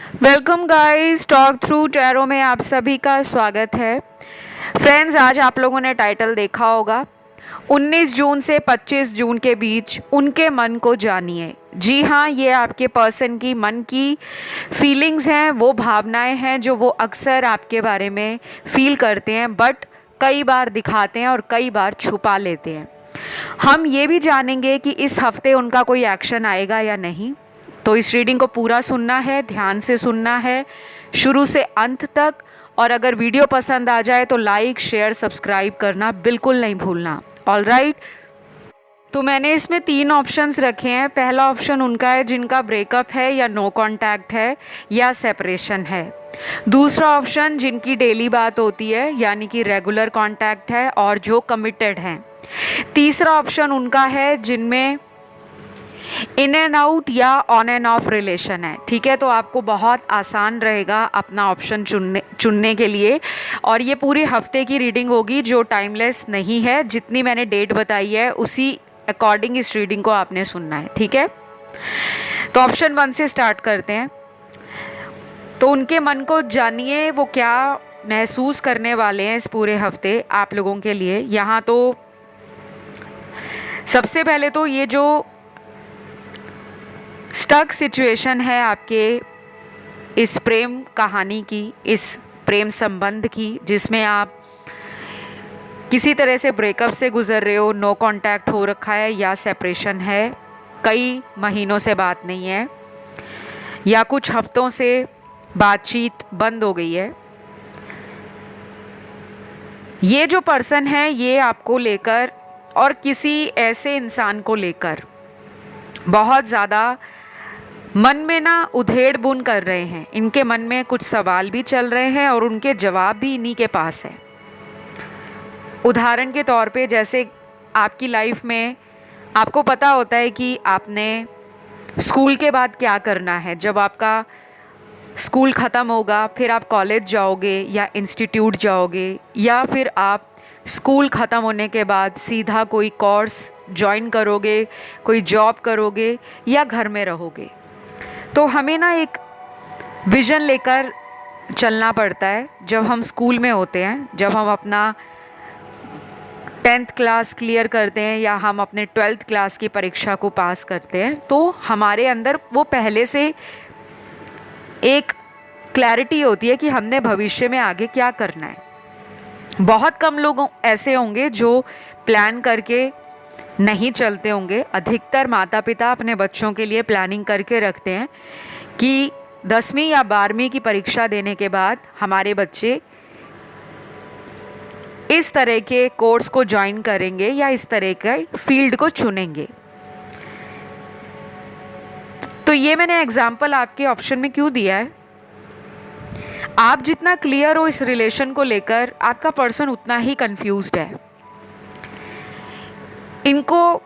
Welcome guys, talk through tarot में आप सभी का स्वागत है। फ्रेंड्स, आज आप लोगों ने टाइटल देखा होगा, 19 जून से 25 जून के बीच उनके मन को जानिए। जी हाँ, ये आपके पर्सन की मन की फीलिंग्स हैं, वो भावनाएं हैं जो वो अक्सर आपके बारे में फील करते हैं, बट कई बार दिखाते हैं और कई बार छुपा लेते हैं। हम ये भी जानेंगे कि इस हफ्ते उनका कोई एक्शन आएगा या नहीं। तो इस रीडिंग को पूरा सुनना है, ध्यान से सुनना है, शुरू से अंत तक। और अगर वीडियो पसंद आ जाए तो लाइक, शेयर, सब्सक्राइब करना बिल्कुल नहीं भूलना। ऑल राइट, तो मैंने इसमें 3 ऑप्शंस रखे हैं। पहला ऑप्शन उनका है जिनका ब्रेकअप है या नो कांटेक्ट है या सेपरेशन है। दूसरा ऑप्शन जिनकी डेली बात होती है यानी कि रेगुलर कांटेक्ट है और जो कमिटेड हैं। तीसरा ऑप्शन उनका है जिनमें इन एंड आउट या ऑन एंड ऑफ रिलेशन है। ठीक है, तो आपको बहुत आसान रहेगा अपना ऑप्शन चुनने के लिए। और ये पूरे हफ्ते की रीडिंग होगी जो टाइमलेस नहीं है। जितनी मैंने डेट बताई है उसी अकॉर्डिंग इस रीडिंग को आपने सुनना है। ठीक है, तो ऑप्शन 1 से स्टार्ट करते हैं। तो उनके मन को जानिए, वो क्या महसूस करने वाले हैं इस पूरे हफ्ते आप लोगों के लिए। यहाँ तो सबसे पहले तो ये जो स्टक सिचुएशन है आपके इस प्रेम कहानी की, इस प्रेम संबंध की, जिसमें आप किसी तरह से ब्रेकअप से गुजर रहे हो, नो कांटेक्ट हो रखा है या सेपरेशन है, कई महीनों से बात नहीं है या कुछ हफ्तों से बातचीत बंद हो गई है। ये जो पर्सन है ये आपको लेकर और किसी ऐसे इंसान को लेकर बहुत ज़्यादा मन में ना उधेड़ बुन कर रहे हैं। इनके मन में कुछ सवाल भी चल रहे हैं और उनके जवाब भी इन्हीं के पास है। उदाहरण के तौर पे, जैसे आपकी लाइफ में आपको पता होता है कि आपने स्कूल के बाद क्या करना है। जब आपका स्कूल ख़त्म होगा फिर आप कॉलेज जाओगे या इंस्टीट्यूट जाओगे, या फिर आप स्कूल ख़त्म होने के बाद सीधा कोई कोर्स ज्वाइन करोगे, कोई जॉब करोगे या घर में रहोगे। तो हमें ना एक विज़न लेकर चलना पड़ता है। जब हम स्कूल में होते हैं, जब हम अपना 10th क्लास क्लियर करते हैं या हम अपने 12th क्लास की परीक्षा को पास करते हैं, तो हमारे अंदर वो पहले से एक क्लैरिटी होती है कि हमने भविष्य में आगे क्या करना है। बहुत कम लोग ऐसे होंगे जो प्लान करके नहीं चलते होंगे। अधिकतर माता पिता अपने बच्चों के लिए प्लानिंग करके रखते हैं कि 10वीं या 12वीं की परीक्षा देने के बाद हमारे बच्चे इस तरह के कोर्स को ज्वाइन करेंगे या इस तरह के फील्ड को चुनेंगे। तो ये मैंने एग्जाम्पल आपके ऑप्शन में क्यों दिया है, आप जितना क्लियर हो इस रिलेशन को लेकर, आपका पर्सन उतना ही कंफ्यूज्ड है। इनको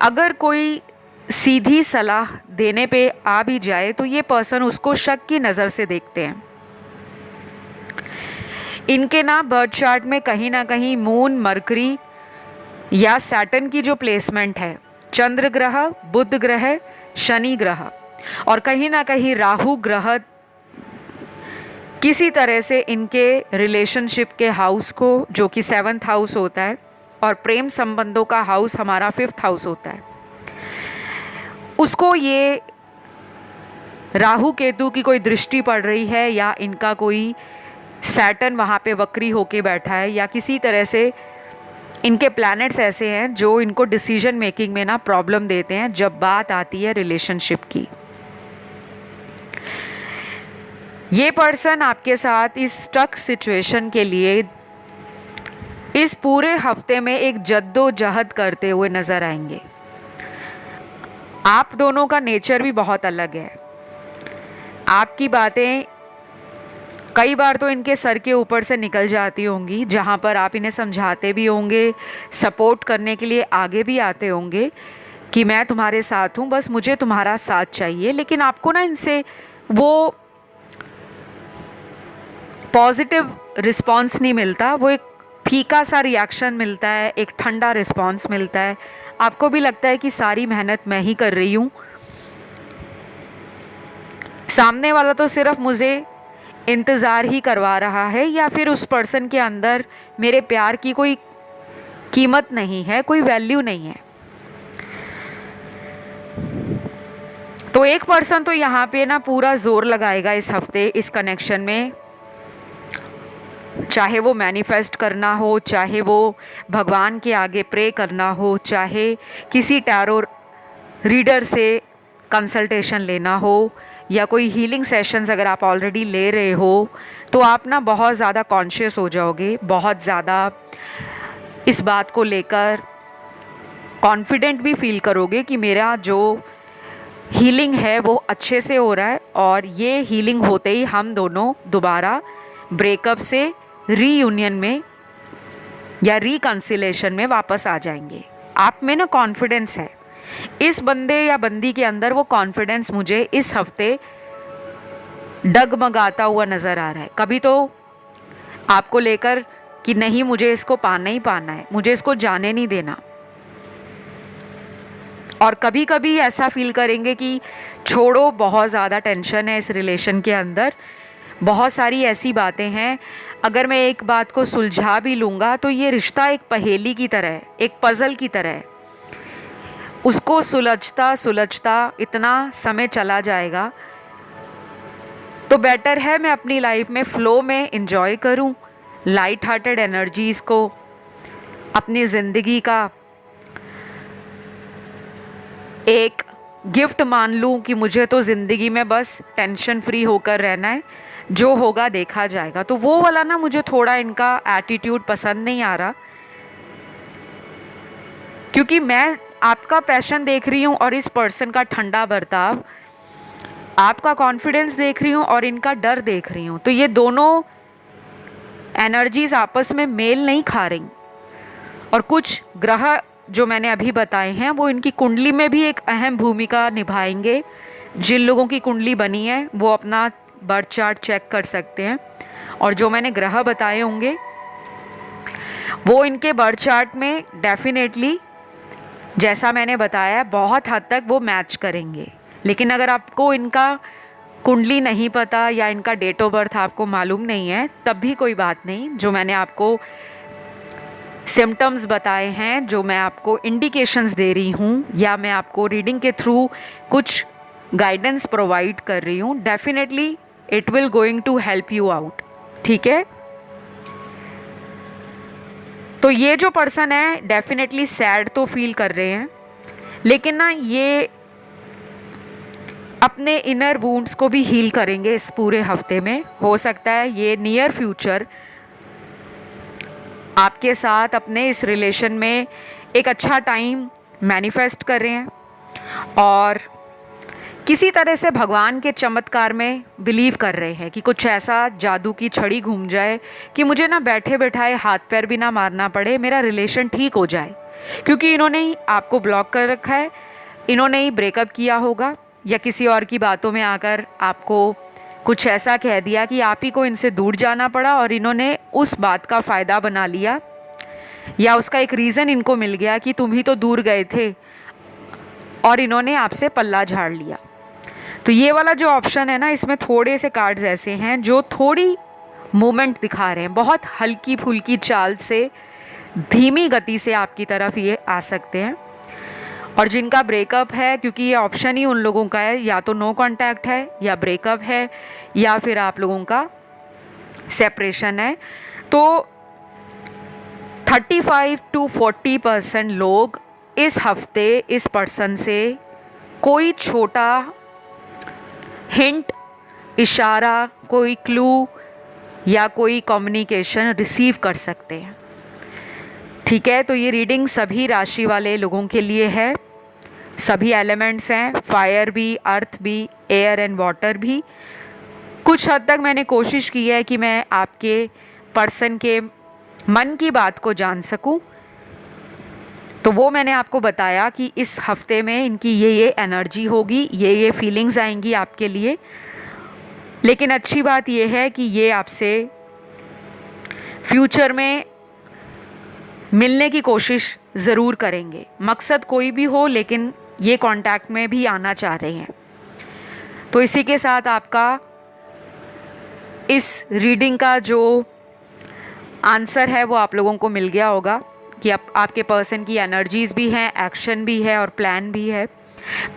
अगर कोई सीधी सलाह देने पे आ भी जाए तो ये पर्सन उसको शक की नज़र से देखते हैं। इनके ना बर्थ चार्ट में कहीं ना कहीं मून, मरकरी या सैटर्न की जो प्लेसमेंट है, चंद्र ग्रह, बुध ग्रह, शनि ग्रह और कहीं ना कहीं राहु ग्रह किसी तरह से इनके रिलेशनशिप के हाउस को, जो कि 7th हाउस होता है और प्रेम संबंधों का हाउस हमारा 5th हाउस होता है, उसको ये राहु केतु की कोई दृष्टि पड़ रही है या इनका कोई सैटर्न वहाँ पे वक्री होके बैठा है या किसी तरह से इनके प्लैनेट्स ऐसे हैं जो इनको डिसीजन मेकिंग में ना प्रॉब्लम देते हैं जब बात आती है रिलेशनशिप की। ये पर्सन आपके साथ इस स्टक सिचुएशन के लिए इस पूरे हफ्ते में एक जद्दोजहद करते हुए नजर आएंगे। आप दोनों का नेचर भी बहुत अलग है। आपकी बातें कई बार तो इनके सर के ऊपर से निकल जाती होंगी, जहाँ पर आप इन्हें समझाते भी होंगे, सपोर्ट करने के लिए आगे भी आते होंगे कि मैं तुम्हारे साथ हूँ, बस मुझे तुम्हारा साथ चाहिए। लेकिन आपको ना इनसे वो पॉजिटिव रिस्पॉन्स नहीं मिलता, वो एक फीका सा रिएक्शन मिलता है, एक ठंडा रिस्पॉन्स मिलता है। आपको भी लगता है कि सारी मेहनत मैं ही कर रही हूँ, सामने वाला तो सिर्फ मुझे इंतज़ार ही करवा रहा है, या फिर उस पर्सन के अंदर मेरे प्यार की कोई कीमत नहीं है, कोई वैल्यू नहीं है। तो एक पर्सन तो यहाँ पे ना पूरा जोर लगाएगा इस हफ्ते इस कनेक्शन में, चाहे वो मैनिफेस्ट करना हो, चाहे वो भगवान के आगे प्रे करना हो, चाहे किसी टैरो रीडर से कंसल्टेशन लेना हो, या कोई हीलिंग सेशंस अगर आप ऑलरेडी ले रहे हो, तो आप ना बहुत ज़्यादा कॉन्शियस हो जाओगे, बहुत ज़्यादा इस बात को लेकर कॉन्फिडेंट भी फील करोगे कि मेरा जो हीलिंग है वो अच्छे से हो रहा है, और ये हीलिंग होते ही हम दोनों दोबारा ब्रेकअप से रीयूनियन में या रिकंसिलेशन में वापस आ जाएंगे। आप में ना कॉन्फिडेंस है, इस बंदे या बंदी के अंदर वो कॉन्फिडेंस मुझे इस हफ्ते डगमगाता हुआ नज़र आ रहा है। कभी तो आपको लेकर कि नहीं मुझे इसको पाना ही पाना है, मुझे इसको जाने नहीं देना, और कभी कभी ऐसा फील करेंगे कि छोड़ो, बहुत ज़्यादा टेंशन है इस रिलेशन के अंदर, बहुत सारी ऐसी बातें हैं, अगर मैं एक बात को सुलझा भी लूँगा तो ये रिश्ता एक पहेली की तरह है, एक पज़ल की तरह है, उसको सुलझता सुलझता इतना समय चला जाएगा। तो बेटर है मैं अपनी लाइफ में फ़्लो में इंजॉय करूं, लाइट हार्टेड एनर्जीज़ को अपनी ज़िंदगी का एक गिफ्ट मान लूं कि मुझे तो ज़िंदगी में बस टेंशन फ्री होकर रहना है, जो होगा देखा जाएगा। तो वो वाला ना मुझे थोड़ा इनका एटीट्यूड पसंद नहीं आ रहा, क्योंकि मैं आपका पैशन देख रही हूँ और इस पर्सन का ठंडा बर्ताव, आपका कॉन्फिडेंस देख रही हूँ और इनका डर देख रही हूँ। तो ये दोनों एनर्जीज आपस में मेल नहीं खा रही, और कुछ ग्रह जो मैंने अभी बताए हैं वो इनकी कुंडली में भी एक अहम भूमिका निभाएंगे। जिन लोगों की कुंडली बनी है वो अपना बर्थ चार्ट चेक कर सकते हैं, और जो मैंने ग्रह बताए होंगे वो इनके बर्थ चार्ट में डेफिनेटली, जैसा मैंने बताया, बहुत हद तक वो मैच करेंगे। लेकिन अगर आपको इनका कुंडली नहीं पता या इनका डेट ऑफ बर्थ आपको मालूम नहीं है, तब भी कोई बात नहीं। जो मैंने आपको सिम्टम्स बताए हैं, जो मैं आपको इंडिकेशंस दे रही हूँ, या मैं आपको रीडिंग के थ्रू कुछ गाइडेंस प्रोवाइड कर रही हूँ, definitely it will going to help you out. ठीक है, तो ये जो पर्सन है डेफिनेटली सैड तो फील कर रहे हैं, लेकिन ना ये अपने इनर वुंड्स को भी हील करेंगे इस पूरे हफ्ते में। हो सकता है ये नियर फ्यूचर आपके साथ अपने इस रिलेशन में एक अच्छा टाइम मैनिफेस्ट कर रहे हैं, और किसी तरह से भगवान के चमत्कार में बिलीव कर रहे हैं कि कुछ ऐसा जादू की छड़ी घूम जाए कि मुझे ना बैठे बैठाए हाथ पैर भी ना मारना पड़े, मेरा रिलेशन ठीक हो जाए। क्योंकि इन्होंने ही आपको ब्लॉक कर रखा है, इन्होंने ही ब्रेकअप किया होगा, या किसी और की बातों में आकर आपको कुछ ऐसा कह दिया कि आप ही को इनसे दूर जाना पड़ा, और इन्होंने उस बात का फ़ायदा बना लिया, या उसका एक रीज़न इनको मिल गया कि तुम ही तो दूर गए थे, और इन्होंने आपसे पल्ला झाड़ लिया। तो ये वाला जो ऑप्शन है ना, इसमें थोड़े से कार्ड्स ऐसे हैं जो थोड़ी मूवमेंट दिखा रहे हैं, बहुत हल्की फुल्की चाल से, धीमी गति से आपकी तरफ ये आ सकते हैं। और जिनका ब्रेकअप है, क्योंकि ये ऑप्शन ही उन लोगों का है, या तो नो कांटेक्ट है, या ब्रेकअप है, या फिर आप लोगों का सेपरेशन है, तो 35 to 40% लोग इस हफ्ते इस पर्सन से कोई छोटा हिंट, इशारा, कोई क्लू या कोई कम्युनिकेशन रिसीव कर सकते हैं। ठीक है, तो ये रीडिंग सभी राशि वाले लोगों के लिए है। सभी एलिमेंट्स हैं, फायर भी, अर्थ भी, एयर एंड वाटर भी। कुछ हद तक मैंने कोशिश की है कि मैं आपके पर्सन के मन की बात को जान सकूं, तो वो मैंने आपको बताया कि इस हफ्ते में इनकी ये एनर्जी होगी, ये फीलिंग्स आएंगी आपके लिए। लेकिन अच्छी बात ये है कि ये आपसे फ्यूचर में मिलने की कोशिश ज़रूर करेंगे, मकसद कोई भी हो, लेकिन ये कांटेक्ट में भी आना चाह रहे हैं। तो इसी के साथ आपका इस रीडिंग का जो आंसर है वो आप लोगों को मिल गया होगा कि आपके पर्सन की एनर्जीज भी हैं, एक्शन भी है और प्लान भी है।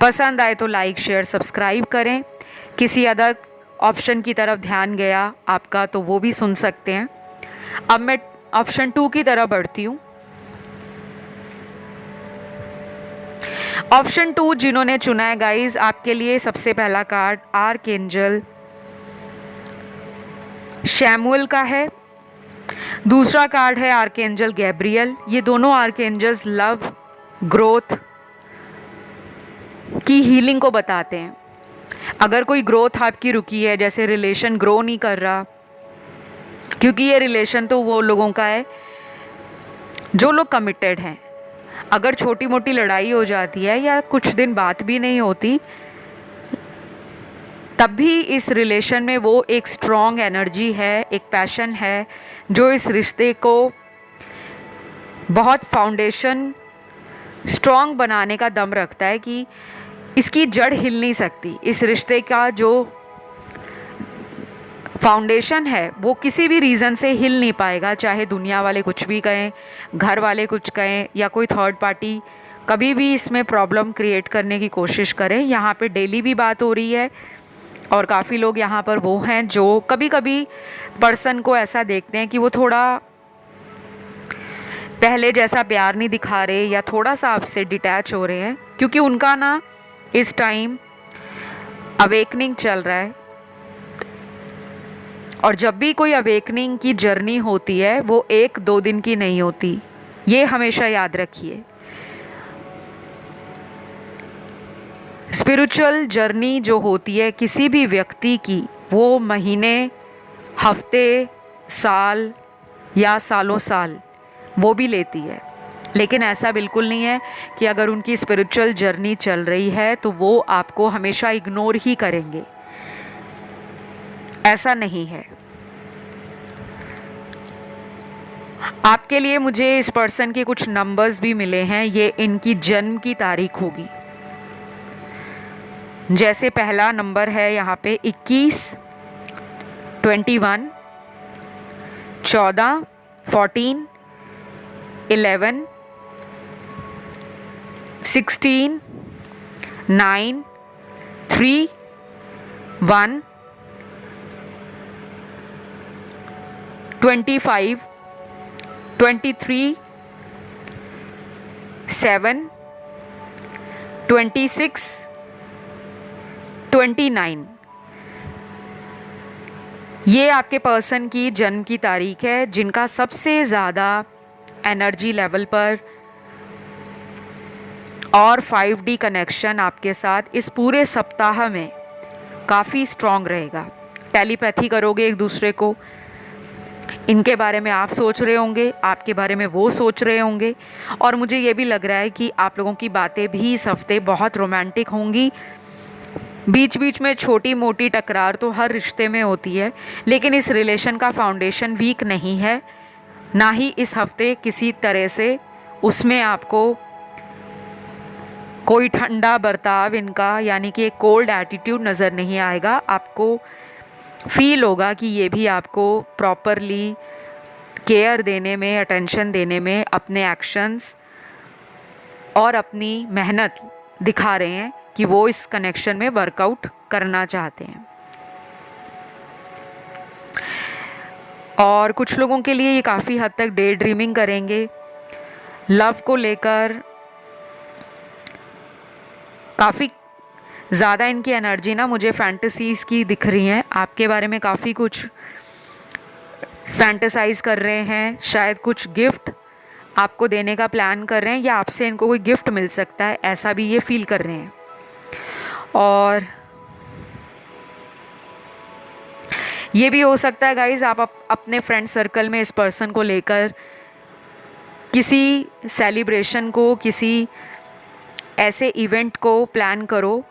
पसंद आए तो लाइक शेयर सब्सक्राइब करें। किसी अदर ऑप्शन की तरफ ध्यान गया आपका तो वो भी सुन सकते हैं। अब मैं ऑप्शन 2 की तरफ बढ़ती हूँ। ऑप्शन 2 जिन्होंने चुना है गाइज, आपके लिए सबसे पहला कार्ड आर्कएंजल शैमुअल का है। दूसरा कार्ड है आर्कएंजल गैब्रियल। ये दोनों आर्कएंजल्स लव, ग्रोथ की हीलिंग को बताते हैं। अगर कोई ग्रोथ आपकी रुकी है, जैसे रिलेशन ग्रो नहीं कर रहा, क्योंकि ये रिलेशन तो वो लोगों का है जो लोग कमिटेड हैं। अगर छोटी मोटी लड़ाई हो जाती है या कुछ दिन बात भी नहीं होती, तब भी इस रिलेशन में वो एक स्ट्रॉन्ग एनर्जी है, एक पैशन है जो इस रिश्ते को बहुत फाउंडेशन स्ट्रॉन्ग बनाने का दम रखता है कि इसकी जड़ हिल नहीं सकती। इस रिश्ते का जो फाउंडेशन है वो किसी भी रीज़न से हिल नहीं पाएगा, चाहे दुनिया वाले कुछ भी कहें, घर वाले कुछ कहें या कोई थर्ड पार्टी कभी भी इसमें प्रॉब्लम क्रिएट करने की कोशिश करें। यहाँ पे डेली भी बात हो रही है और काफ़ी लोग यहाँ पर वो हैं जो कभी कभी पर्सन को ऐसा देखते हैं कि वो थोड़ा पहले जैसा प्यार नहीं दिखा रहे या थोड़ा सा आपसे डिटैच हो रहे हैं, क्योंकि उनका ना इस टाइम अवेकनिंग चल रहा है। और जब भी कोई अवेकनिंग की जर्नी होती है वो 1-2 दिन की नहीं होती, ये हमेशा याद रखिए। स्पिरिचुअल जर्नी जो होती है किसी भी व्यक्ति की, वो महीने, हफ्ते, साल या सालों साल वो भी लेती है। लेकिन ऐसा बिल्कुल नहीं है कि अगर उनकी स्पिरिचुअल जर्नी चल रही है तो वो आपको हमेशा इग्नोर ही करेंगे, ऐसा नहीं है। आपके लिए मुझे इस पर्सन के कुछ नंबर्स भी मिले हैं, ये इनकी जन्म की तारीख होगी। जैसे पहला नंबर है यहाँ पे 21, 21, 14, 14, 11, 16, 9, 3, 1, 25, 23, 7, 26, 29। ये आपके पर्सन की जन्म की तारीख है जिनका सबसे ज़्यादा एनर्जी लेवल पर और 5D कनेक्शन आपके साथ इस पूरे सप्ताह में काफ़ी स्ट्रॉन्ग रहेगा। टेलीपैथी करोगे एक दूसरे को, इनके बारे में आप सोच रहे होंगे, आपके बारे में वो सोच रहे होंगे। और मुझे ये भी लग रहा है कि आप लोगों की बातें भी इस हफ्ते बहुत रोमांटिक होंगी। बीच बीच में छोटी मोटी टकरार तो हर रिश्ते में होती है, लेकिन इस रिलेशन का फाउंडेशन वीक नहीं है, ना ही इस हफ्ते किसी तरह से उसमें आपको कोई ठंडा बर्ताव इनका यानी कि एक कोल्ड एटीट्यूड नज़र नहीं आएगा। आपको फील होगा कि ये भी आपको प्रॉपरली केयर देने में, अटेंशन देने में, अपने एक्शंस और अपनी मेहनत दिखा रहे हैं कि वो इस कनेक्शन में वर्कआउट करना चाहते हैं। और कुछ लोगों के लिए ये काफ़ी हद तक डे ड्रीमिंग करेंगे, लव को लेकर काफ़ी ज़्यादा इनकी एनर्जी ना मुझे फैंटेसीज़ की दिख रही हैं। आपके बारे में काफ़ी कुछ फैंटेसाइज कर रहे हैं, शायद कुछ गिफ्ट आपको देने का प्लान कर रहे हैं या आपसे इनको कोई गिफ्ट मिल सकता है, ऐसा भी ये फील कर रहे हैं। और ये भी हो सकता है गाइज आप अपने फ्रेंड सर्कल में इस पर्सन को लेकर किसी सेलिब्रेशन को, किसी ऐसे इवेंट को प्लान करो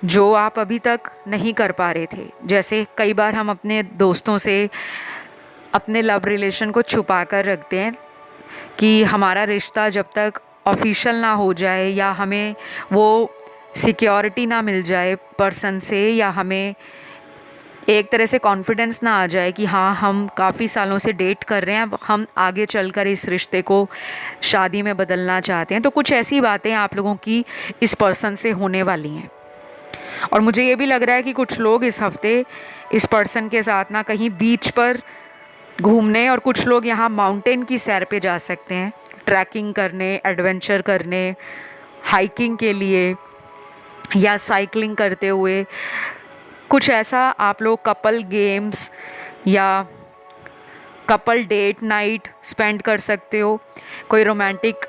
जो आप अभी तक नहीं कर पा रहे थे। जैसे कई बार हम अपने दोस्तों से अपने लव रिलेशन को छुपा कर रखते हैं कि हमारा रिश्ता जब तक ऑफिशियल ना हो जाए या हमें वो सिक्योरिटी ना मिल जाए पर्सन से, या हमें एक तरह से कॉन्फिडेंस ना आ जाए कि हाँ हम काफ़ी सालों से डेट कर रहे हैं, अब हम आगे चलकर इस रिश्ते को शादी में बदलना चाहते हैं। तो कुछ ऐसी बातें आप लोगों की इस पर्सन से होने वाली हैं। और मुझे ये भी लग रहा है कि कुछ लोग इस हफ्ते इस पर्सन के साथ ना कहीं बीच पर घूमने, और कुछ लोग यहाँ माउंटेन की सैर पे जा सकते हैं, ट्रैकिंग करने, एडवेंचर करने, हाइकिंग के लिए, या साइकिलिंग करते हुए। कुछ ऐसा आप लोग कपल गेम्स या कपल डेट नाइट स्पेंड कर सकते हो, कोई रोमांटिक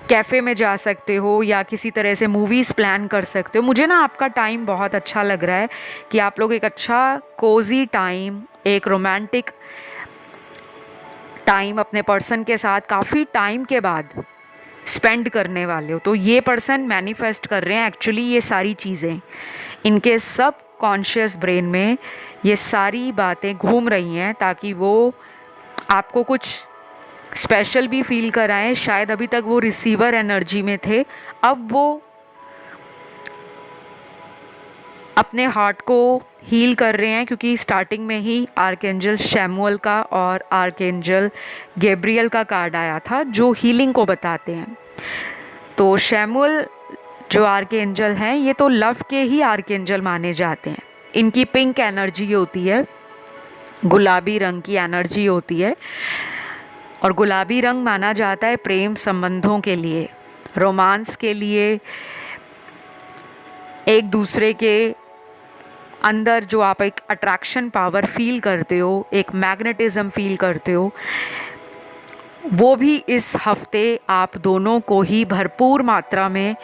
कैफ़े में जा सकते हो, या किसी तरह से मूवीज़ प्लान कर सकते हो। मुझे ना आपका टाइम बहुत अच्छा लग रहा है कि आप लोग एक अच्छा कोजी टाइम, एक रोमांटिक टाइम अपने पर्सन के साथ काफ़ी टाइम के बाद स्पेंड करने वाले हो। तो ये पर्सन मैनिफेस्ट कर रहे हैं एक्चुअली ये सारी चीज़ें, इनके सब कॉन्शियस ब्रेन में ये सारी बातें घूम रही हैं, ताकि वो आपको कुछ स्पेशल भी फील कराएं। शायद अभी तक वो रिसीवर एनर्जी में थे, अब वो अपने हार्ट को हील कर रहे हैं, क्योंकि स्टार्टिंग में ही आर्कएंजल शैमुअल का और आर्कएंजल गैब्रियल का कार्ड आया था जो हीलिंग को बताते हैं। तो शैमुअल जो आर्कएंजल हैं ये तो लव के ही आर्कएंजल माने जाते हैं। इनकी पिंक एनर्जी होती है, गुलाबी रंग की एनर्जी होती है, और गुलाबी रंग माना जाता है प्रेम संबंधों के लिए, रोमांस के लिए, एक दूसरे के अंदर जो आप एक अट्रैक्शन पावर फील करते हो, एक मैग्नेटिज्म फील करते हो, वो भी इस हफ्ते आप दोनों को ही भरपूर मात्रा में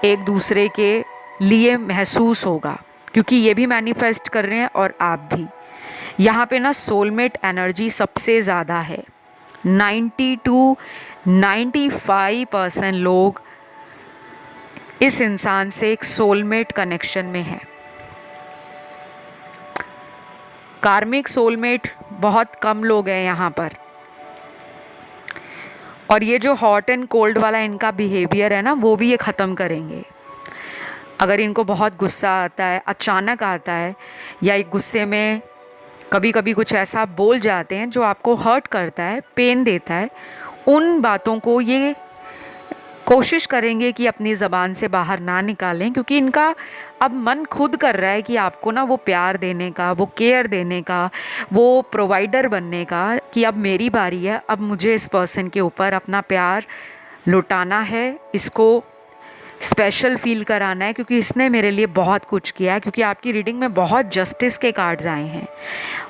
एक दूसरे के लिए महसूस होगा, क्योंकि ये भी मैनिफेस्ट कर रहे हैं और आप भी। यहाँ पे ना सोलमेट एनर्जी सबसे ज़्यादा है। 90 to 95% लोग इस इंसान से एक सोलमेट कनेक्शन में है। कार्मिक सोलमेट बहुत कम लोग हैं यहाँ पर। और ये जो हॉट एंड कोल्ड वाला इनका बिहेवियर है ना, वो भी ये ख़त्म करेंगे। अगर इनको बहुत गुस्सा आता है, अचानक आता है, या एक गुस्से में कभी कभी कुछ ऐसा बोल जाते हैं जो आपको हर्ट करता है, पेन देता है, उन बातों को ये कोशिश करेंगे कि अपनी ज़बान से बाहर ना निकालें, क्योंकि इनका अब मन खुद कर रहा है कि आपको ना वो प्यार देने का, वो केयर देने का, वो प्रोवाइडर बनने का, कि अब मेरी बारी है, अब मुझे इस पर्सन के ऊपर अपना प्यार लुटाना है, इसको स्पेशल फील कराना है, क्योंकि इसने मेरे लिए बहुत कुछ किया है। क्योंकि आपकी रीडिंग में बहुत जस्टिस के कार्ड्स आए हैं।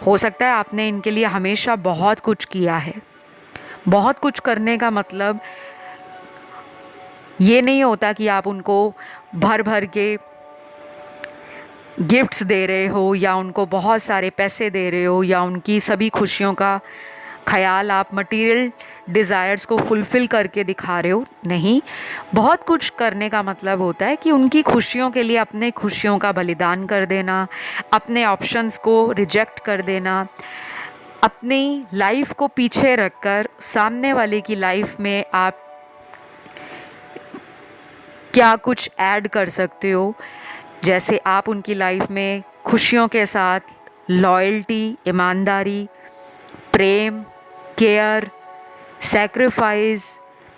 हो सकता है आपने इनके लिए हमेशा बहुत कुछ किया है। बहुत कुछ करने का मतलब ये नहीं होता कि आप उनको भर भर के गिफ्ट्स दे रहे हो, या उनको बहुत सारे पैसे दे रहे हो, या उनकी सभी खुशियों का ख्याल आप मटेरियल डिज़ायर्स को फुलफ़िल करके दिखा रहे हो। नहीं, बहुत कुछ करने का मतलब होता है कि उनकी खुशियों के लिए अपने खुशियों का बलिदान कर देना, अपने ऑप्शंस को रिजेक्ट कर देना, अपनी लाइफ को पीछे रखकर सामने वाले की लाइफ में आप क्या कुछ ऐड कर सकते हो। जैसे आप उनकी लाइफ में खुशियों के साथ लॉयल्टी, ईमानदारी, प्रेम, care, sacrifice,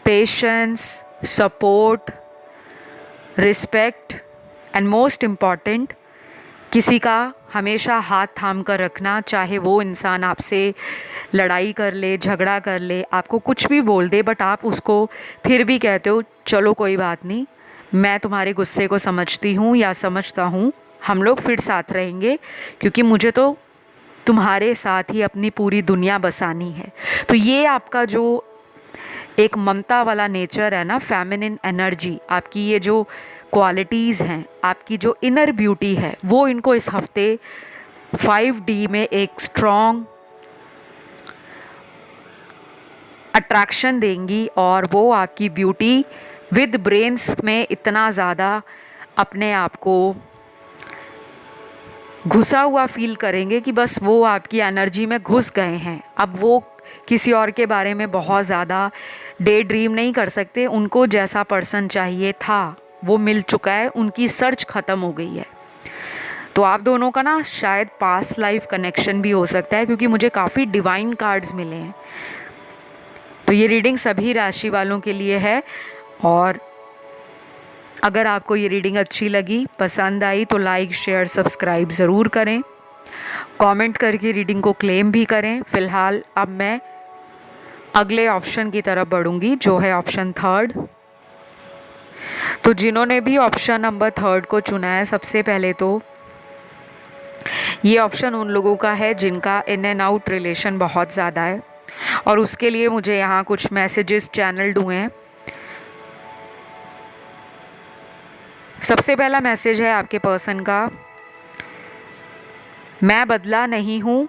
patience, support, respect, and most important, किसी का हमेशा हाथ थाम कर रखना, चाहे वो इंसान आपसे लड़ाई कर ले, झगड़ा कर ले, आपको कुछ भी बोल दे, बट आप उसको फिर भी कहते हो चलो कोई बात नहीं, मैं तुम्हारे गुस्से को समझती हूँ या समझता हूँ, हम लोग फिर साथ रहेंगे, क्योंकि मुझे तो तुम्हारे साथ ही अपनी पूरी दुनिया बसानी है। तो ये आपका जो एक ममता वाला नेचर है ना, फेमिनिन एनर्जी, आपकी ये जो क्वालिटीज़ हैं, आपकी जो इनर ब्यूटी है, वो इनको इस हफ्ते 5D में एक स्ट्रॉन्ग अट्रैक्शन देंगी, और वो आपकी ब्यूटी विद ब्रेन्स में इतना ज़्यादा अपने आप को घुसा हुआ फील करेंगे कि बस वो आपकी एनर्जी में घुस गए हैं। अब वो किसी और के बारे में बहुत ज़्यादा डे ड्रीम नहीं कर सकते। उनको जैसा पर्सन चाहिए था वो मिल चुका है, उनकी सर्च ख़त्म हो गई है। तो आप दोनों का ना शायद पास्ट लाइफ कनेक्शन भी हो सकता है, क्योंकि मुझे काफ़ी डिवाइन कार्ड्स मिले हैं। तो ये रीडिंग सभी राशि वालों के लिए है। और अगर आपको ये रीडिंग अच्छी लगी, पसंद आई, तो लाइक शेयर सब्सक्राइब ज़रूर करें। कमेंट करके रीडिंग को क्लेम भी करें। फ़िलहाल अब मैं अगले ऑप्शन की तरफ बढ़ूंगी, जो है ऑप्शन 3। तो जिन्होंने भी ऑप्शन नंबर 3 को चुना है, सबसे पहले तो ये ऑप्शन उन लोगों का है जिनका इन एंड आउट रिलेशन बहुत ज़्यादा है, और उसके लिए मुझे यहाँ कुछ मैसेजेस चैनल्ड हुए हैं। सबसे पहला मैसेज है आपके पर्सन का, मैं बदला नहीं हूँ,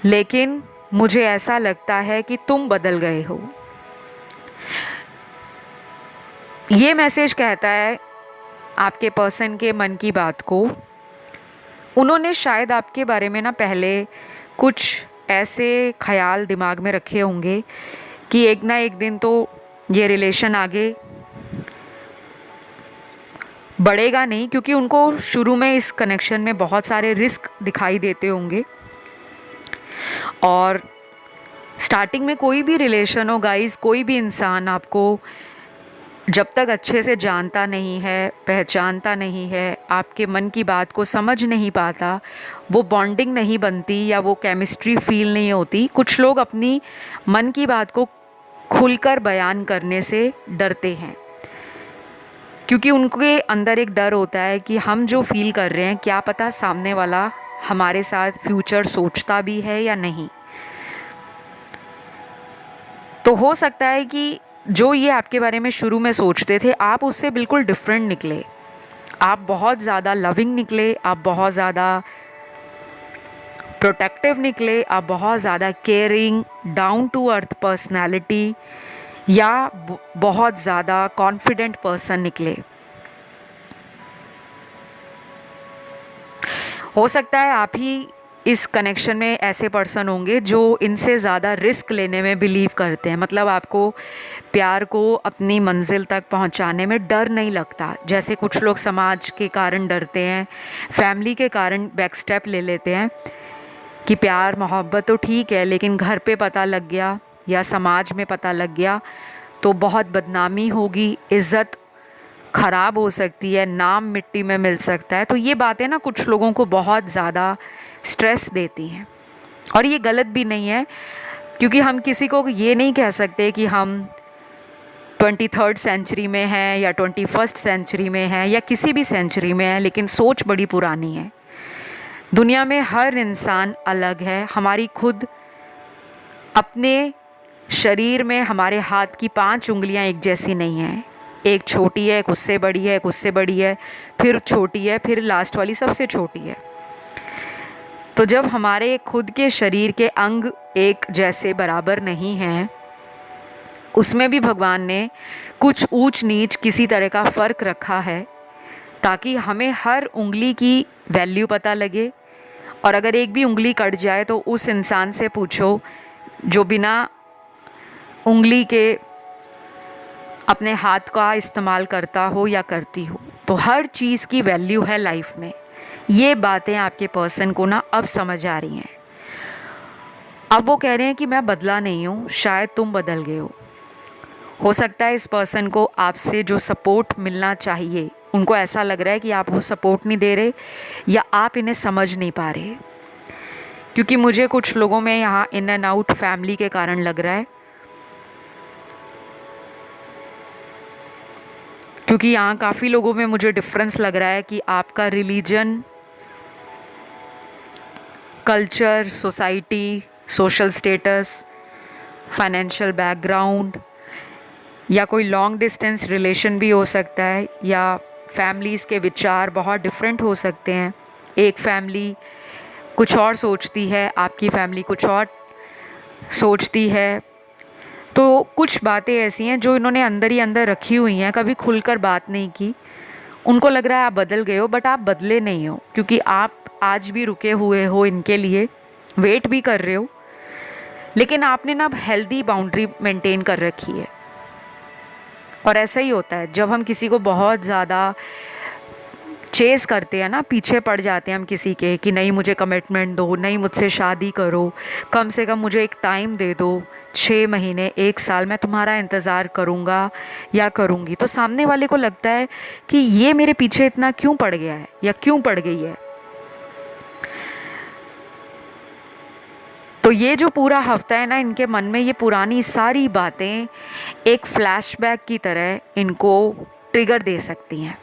लेकिन मुझे ऐसा लगता है कि तुम बदल गए हो। ये मैसेज कहता है आपके पर्सन के मन की बात को। उन्होंने शायद आपके बारे में ना पहले कुछ ऐसे ख्याल दिमाग में रखे होंगे कि एक ना एक दिन तो ये रिलेशन आगे बढ़ेगा नहीं, क्योंकि उनको शुरू में इस कनेक्शन में बहुत सारे रिस्क दिखाई देते होंगे। और स्टार्टिंग में कोई भी रिलेशन हो गाइस, कोई भी इंसान आपको जब तक अच्छे से जानता नहीं है, पहचानता नहीं है, आपके मन की बात को समझ नहीं पाता, वो बॉन्डिंग नहीं बनती या वो केमिस्ट्री फील नहीं होती। कुछ लोग अपनी मन की बात को खुलकर बयान करने से डरते हैं, क्योंकि उनके अंदर एक डर होता है कि हम जो फील कर रहे हैं, क्या पता सामने वाला हमारे साथ फ्यूचर सोचता भी है या नहीं। तो हो सकता है कि जो ये आपके बारे में शुरू में सोचते थे, आप उससे बिल्कुल डिफरेंट निकले। आप बहुत ज़्यादा लविंग निकले, आप बहुत ज़्यादा प्रोटेक्टिव निकले, आप बहुत ज़्यादा caring, down to earth personality या बहुत ज़्यादा कॉन्फिडेंट पर्सन निकले। हो सकता है आप ही इस कनेक्शन में ऐसे पर्सन होंगे जो इनसे ज़्यादा रिस्क लेने में बिलीव करते हैं। मतलब आपको प्यार को अपनी मंजिल तक पहुंचाने में डर नहीं लगता। जैसे कुछ लोग समाज के कारण डरते हैं, फैमिली के कारण बैक स्टेप ले लेते हैं कि प्यार मोहब्बत तो ठीक है, लेकिन घर पे पता लग गया या समाज में पता लग गया तो बहुत बदनामी होगी, इज़्ज़त ख़राब हो सकती है, नाम मिट्टी में मिल सकता है। तो ये बातें ना कुछ लोगों को बहुत ज़्यादा स्ट्रेस देती हैं, और ये गलत भी नहीं है, क्योंकि हम किसी को ये नहीं कह सकते कि हम 23rd सेंचुरी में हैं या 21st सेंचुरी में हैं या किसी भी सेंचुरी में हैं, लेकिन सोच बड़ी पुरानी है। दुनिया में हर इंसान अलग है। हमारी खुद अपने शरीर में हमारे हाथ की 5 उंगलियां एक जैसी नहीं हैं। एक छोटी है, एक उससे बड़ी है, एक उससे बड़ी है, फिर छोटी है, फिर लास्ट वाली सबसे छोटी है। तो जब हमारे खुद के शरीर के अंग एक जैसे बराबर नहीं हैं, उसमें भी भगवान ने कुछ ऊंच नीच किसी तरह का फ़र्क रखा है, ताकि हमें हर उंगली की वैल्यू पता लगे। और अगर एक भी उंगली कट जाए तो उस इंसान से पूछो जो बिना उंगली के अपने हाथ का इस्तेमाल करता हो या करती हो। तो हर चीज़ की वैल्यू है लाइफ में। ये बातें आपके पर्सन को ना अब समझ आ रही हैं। अब वो कह रहे हैं कि मैं बदला नहीं हूँ, शायद तुम बदल गए हो सकता है इस पर्सन को आपसे जो सपोर्ट मिलना चाहिए, उनको ऐसा लग रहा है कि आप वो सपोर्ट नहीं दे रहे या आप इन्हें समझ नहीं पा रहे। क्योंकि मुझे कुछ लोगों में यहाँ इन एंड आउट फैमिली के कारण लग रहा है, क्योंकि यहाँ काफ़ी लोगों में मुझे डिफरेंस लग रहा है कि आपका religion, culture, society, social status, financial background या कोई लॉन्ग डिस्टेंस रिलेशन भी हो सकता है, या फैमिलीज़ के विचार बहुत डिफरेंट हो सकते हैं। एक फैमिली कुछ और सोचती है, आपकी फैमिली कुछ और सोचती है। तो कुछ बातें ऐसी हैं जो इन्होंने अंदर ही अंदर रखी हुई हैं, कभी खुलकर बात नहीं की। उनको लग रहा है आप बदल गए हो, बट आप बदले नहीं हो, क्योंकि आप आज भी रुके हुए हो इनके लिए, वेट भी कर रहे हो, लेकिन आपने ना अब हेल्दी बाउंड्री मेंटेन कर रखी है। और ऐसा ही होता है जब हम किसी को बहुत ज़्यादा चेज़ करते हैं ना, पीछे पड़ जाते हैं हम किसी के कि नहीं मुझे कमिटमेंट दो, नहीं मुझसे शादी करो, कम से कम मुझे एक टाइम दे दो, 6 महीने 1 साल मैं तुम्हारा इंतज़ार करूँगा या करूँगी। तो सामने वाले को लगता है कि ये मेरे पीछे इतना क्यों पड़ गया है या क्यों पड़ गई है। तो ये जो पूरा हफ्ता है ना, इनके मन में ये पुरानी सारी बातें एक फ्लैशबैक की तरह इनको ट्रिगर दे सकती हैं।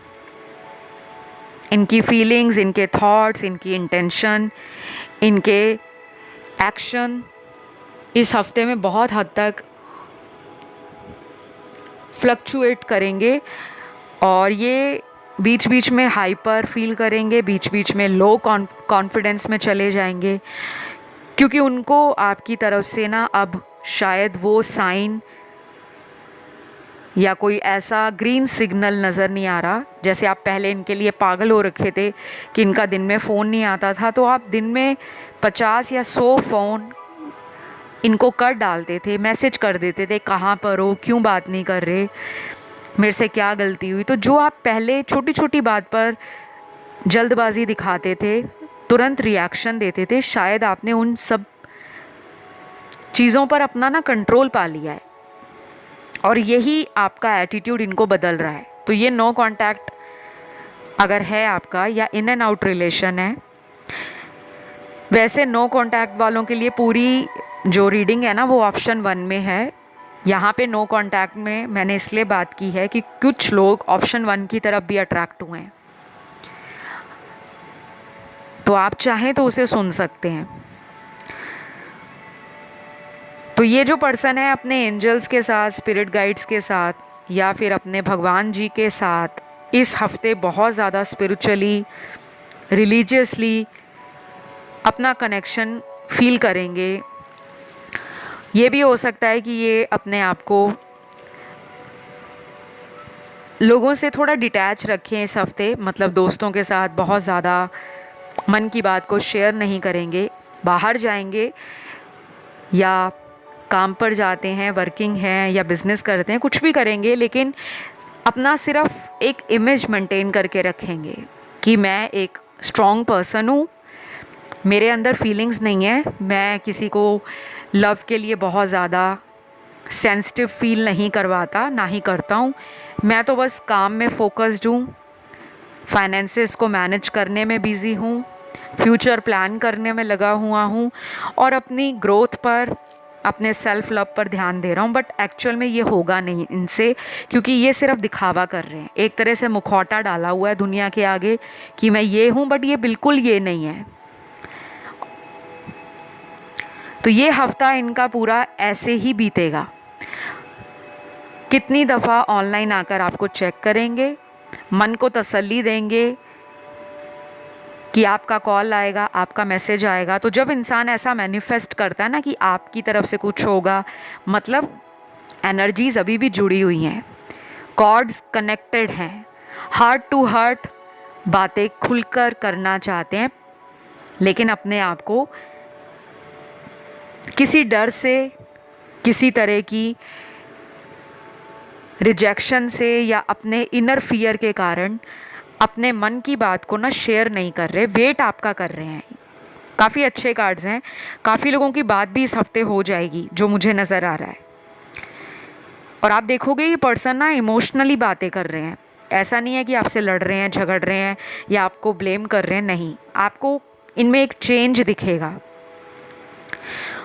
इनकी फीलिंग्स, इनके थॉट्स, इनकी इंटेंशन, इनके एक्शन इस हफ्ते में बहुत हद तक फ्लक्चुएट करेंगे और ये बीच बीच में हाइपर फील करेंगे, बीच बीच में लो कॉन्फिडेंस में चले जाएंगे, क्योंकि उनको आपकी तरफ से ना अब शायद वो साइन या कोई ऐसा ग्रीन सिग्नल नज़र नहीं आ रहा। जैसे आप पहले इनके लिए पागल हो रखे थे कि इनका दिन में फ़ोन नहीं आता था, तो आप दिन में 50 या 100 फ़ोन इनको कर डालते थे, मैसेज कर देते थे, कहाँ पर हो, क्यों बात नहीं कर रहे, मेरे से क्या गलती हुई। तो जो आप पहले छोटी छोटी बात पर जल्दबाजी दिखाते थे, तुरंत रिएक्शन देते थे, शायद आपने उन सब चीज़ों पर अपना ना कंट्रोल पा लिया है और यही आपका एटीट्यूड इनको बदल रहा है। तो ये नो कांटेक्ट अगर है आपका या इन एंड आउट रिलेशन है, वैसे नो कांटेक्ट वालों के लिए पूरी जो रीडिंग है ना वो ऑप्शन 1 में है। यहाँ पे नो कांटेक्ट में मैंने इसलिए बात की है कि कुछ लोग ऑप्शन 1 की तरफ भी अट्रैक्ट हुए हैं, तो आप चाहें तो उसे सुन सकते हैं। तो ये जो पर्सन है अपने एंजल्स के साथ, स्पिरिट गाइड्स के साथ या फिर अपने भगवान जी के साथ इस हफ्ते बहुत ज़्यादा स्पिरिचुअली, रिलीजियसली अपना कनेक्शन फील करेंगे। ये भी हो सकता है कि ये अपने आप को लोगों से थोड़ा डिटैच रखें इस हफ्ते, मतलब दोस्तों के साथ बहुत ज़्यादा मन की बात को शेयर नहीं करेंगे। बाहर जाएंगे या काम पर जाते हैं, वर्किंग हैं या बिज़नेस करते हैं, कुछ भी करेंगे, लेकिन अपना सिर्फ एक इमेज मेंटेन करके रखेंगे कि मैं एक स्ट्रॉन्ग पर्सन हूँ, मेरे अंदर फीलिंग्स नहीं है, मैं किसी को लव के लिए बहुत ज़्यादा सेंसिटिव फील नहीं करवाता, ना ही करता हूँ, मैं तो बस काम में फोकस्ड हूँ, फाइनेंसेस को मैनेज करने में बिज़ी हूँ, फ्यूचर प्लान करने में लगा हुआ हूँ और अपनी ग्रोथ पर, अपने सेल्फ लव पर ध्यान दे रहा हूँ। बट एक्चुअल में ये होगा नहीं इनसे, क्योंकि ये सिर्फ दिखावा कर रहे हैं, एक तरह से मुखौटा डाला हुआ है दुनिया के आगे कि मैं ये हूँ, बट ये बिल्कुल ये नहीं है। तो ये हफ्ता इनका पूरा ऐसे ही बीतेगा। कितनी दफ़ा ऑनलाइन आकर आपको चेक करेंगे, मन को तसल्ली देंगे कि आपका कॉल आएगा, आपका मैसेज आएगा। तो जब इंसान ऐसा मैनिफेस्ट करता है ना कि आपकी तरफ से कुछ होगा, मतलब एनर्जीज अभी भी जुड़ी हुई हैं, कॉर्ड्स कनेक्टेड हैं, हार्ट टू हार्ट बातें खुलकर करना चाहते हैं, लेकिन अपने आप को किसी डर से, किसी तरह की रिजेक्शन से या अपने इनर फियर के कारण अपने मन की बात को ना शेयर नहीं कर रहे, वेट आपका कर रहे हैं। काफ़ी अच्छे कार्ड्स हैं, काफ़ी लोगों की बात भी इस हफ्ते हो जाएगी जो मुझे नज़र आ रहा है। और आप देखोगे ये पर्सन ना इमोशनली बातें कर रहे हैं, ऐसा नहीं है कि आपसे लड़ रहे हैं, झगड़ रहे हैं या आपको ब्लेम कर रहे हैं, नहीं, आपको इनमें एक चेंज दिखेगा।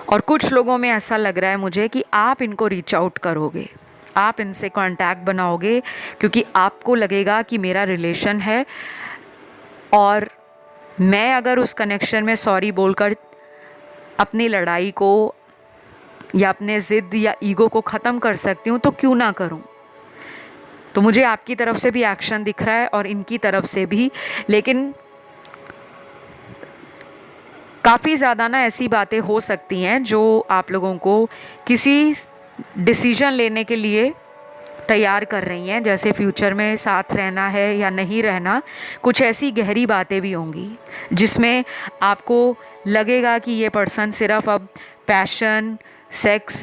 और कुछ लोगों में ऐसा लग रहा है मुझे कि आप इनको रीच आउट करोगे, आप इनसे कांटेक्ट बनाओगे, क्योंकि आपको लगेगा कि मेरा रिलेशन है और मैं अगर उस कनेक्शन में सॉरी बोलकर अपनी लड़ाई को या अपने ज़िद या ईगो को ख़त्म कर सकती हूँ तो क्यों ना करूँ। तो मुझे आपकी तरफ से भी एक्शन दिख रहा है और इनकी तरफ से भी, लेकिन काफ़ी ज़्यादा ना ऐसी बातें हो सकती हैं जो आप लोगों को किसी डिसीजन लेने के लिए तैयार कर रही हैं, जैसे फ्यूचर में साथ रहना है या नहीं रहना। कुछ ऐसी गहरी बातें भी होंगी जिसमें आपको लगेगा कि ये पर्सन सिर्फ अब पैशन, सेक्स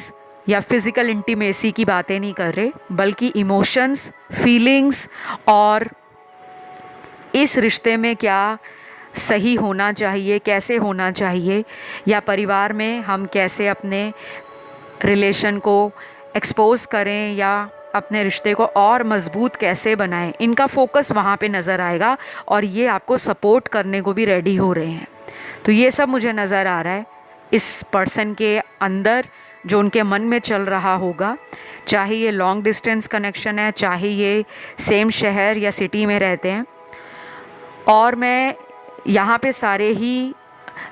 या फिज़िकल इंटीमेसी की बातें नहीं कर रहे, बल्कि इमोशंस, फीलिंग्स और इस रिश्ते में क्या सही होना चाहिए, कैसे होना चाहिए, या परिवार में हम कैसे अपने रिलेशन को एक्सपोज करें या अपने रिश्ते को और मज़बूत कैसे बनाएं, इनका फोकस वहाँ पे नज़र आएगा और ये आपको सपोर्ट करने को भी रेडी हो रहे हैं। तो ये सब मुझे नज़र आ रहा है इस पर्सन के अंदर, जो उनके मन में चल रहा होगा। चाहे ये लॉन्ग डिस्टेंस कनेक्शन है, चाहे ये सेम शहर या सिटी में रहते हैं। और मैं यहाँ पे सारे ही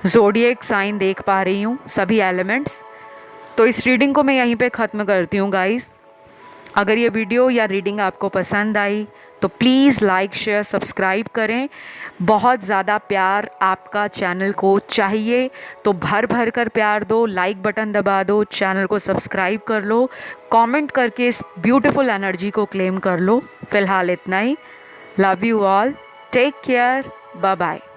ज़ोडिएक साइन देख पा रही हूँ, सभी एलिमेंट्स। तो इस रीडिंग को मैं यहीं पे ख़त्म करती हूँ गाइस। अगर ये वीडियो या रीडिंग आपको पसंद आई तो प्लीज़ लाइक, शेयर, सब्सक्राइब करें। बहुत ज़्यादा प्यार आपका चैनल को चाहिए, तो भर भर कर प्यार दो, लाइक बटन दबा दो, चैनल को सब्सक्राइब कर लो, कमेंट करके इस ब्यूटीफुल एनर्जी को क्लेम कर लो। फ़िलहाल इतना ही। Love you all, take care, bye bye.